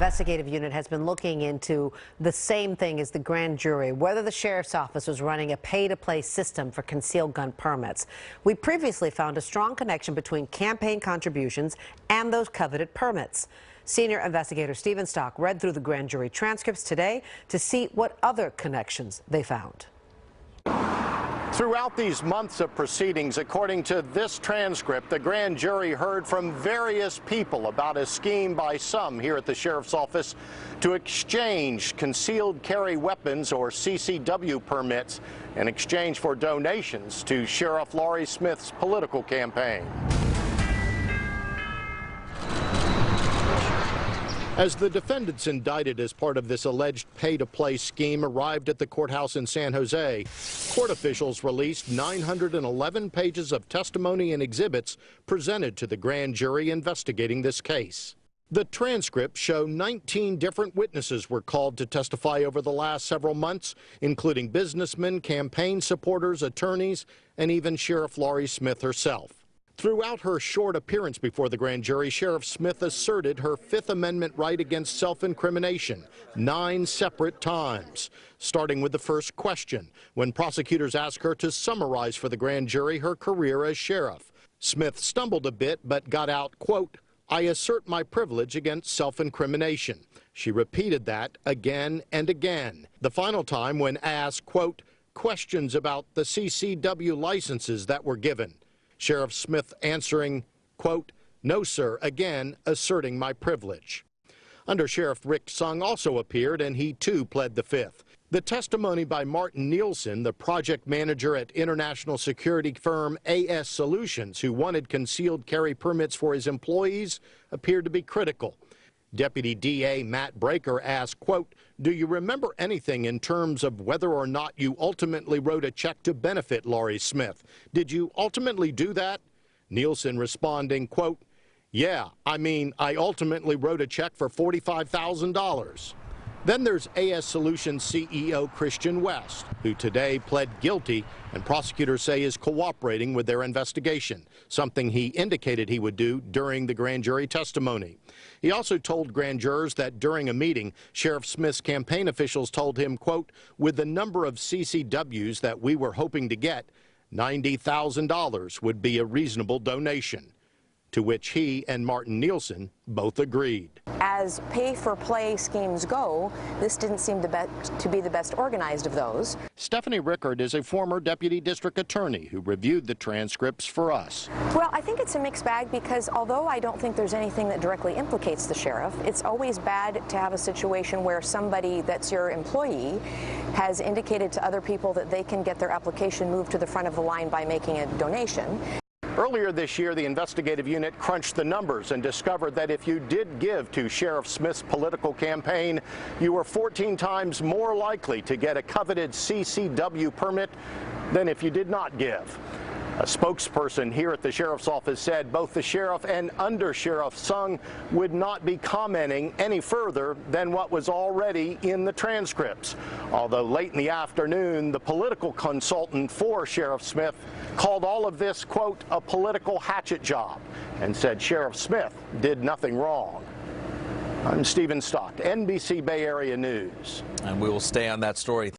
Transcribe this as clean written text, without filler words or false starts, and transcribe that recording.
investigative unit has been looking into the same thing as the grand jury, whether the sheriff's office was running a pay-to-play system for concealed gun permits. We previously found a strong connection between campaign contributions and those coveted permits. Senior investigator Stephen Stock read through the grand jury transcripts today to see what other connections they found. Throughout these months of proceedings, according to this transcript, the grand jury heard from various people about a scheme by some here at the sheriff's office to exchange concealed carry weapons, or CCW permits, in exchange for donations to Sheriff Laurie Smith's political campaign. As the defendants indicted as part of this alleged pay-to-play scheme arrived at the courthouse in San Jose, court officials released 911 pages of testimony and exhibits presented to the grand jury investigating this case. The transcripts show 19 different witnesses were called to testify over the last several months, including businessmen, campaign supporters, attorneys, and even Sheriff Laurie Smith herself. Throughout her short appearance before the grand jury, Sheriff Smith asserted her Fifth Amendment right against self-incrimination 9 separate times, starting with the first question, when prosecutors asked her to summarize for the grand jury her career as sheriff. Smith stumbled a bit but got out, quote, "I assert my privilege against self-incrimination." She repeated that again and again. The final time when asked, quote, questions about the CCW licenses that were given. Sheriff Smith answering, quote, "No, sir," again asserting my privilege. Under Sheriff Rick Sung also appeared, and he too pled the fifth. The testimony by Martin Nielsen, the project manager at international security firm AS Solutions, who wanted concealed carry permits for his employees, appeared to be critical. Deputy DA Matt Breaker asked, quote, "Do you remember anything in terms of whether or not you ultimately wrote a check to benefit Laurie Smith? Did you ultimately do that?" Nielsen responding, quote, "Yeah, I ultimately wrote a check for $45,000. Then there's AS Solutions CEO Christian West, who today pled guilty and prosecutors say is cooperating with their investigation, something he indicated he would do during the grand jury testimony. He also told grand jurors that during a meeting, Sheriff Smith's campaign officials told him, quote, "With the number of CCWs that we were hoping to get, $90,000 would be a reasonable donation," to which he and Martin Nielsen both agreed. As pay-for-play schemes go, this didn't seem to be the best organized of those. Stephanie Rickard is a former deputy district attorney who reviewed the transcripts for us. Well, I think it's a mixed bag because although I don't think there's anything that directly implicates the sheriff, it's always bad to have a situation where somebody that's your employee has indicated to other people that they can get their application moved to the front of the line by making a donation. Earlier this year, the investigative unit crunched the numbers and discovered that if you did give to Sheriff Smith's political campaign, you were 14 times more likely to get a coveted CCW permit than if you did not give. A spokesperson here at the sheriff's office said both the sheriff and Under Sheriff Sung would not be commenting any further than what was already in the transcripts. Although late in the afternoon, the political consultant for Sheriff Smith called all of this, quote, "a political hatchet job," and said Sheriff Smith did nothing wrong. I'm Stephen Stock, NBC Bay Area News. And we will stay on that story.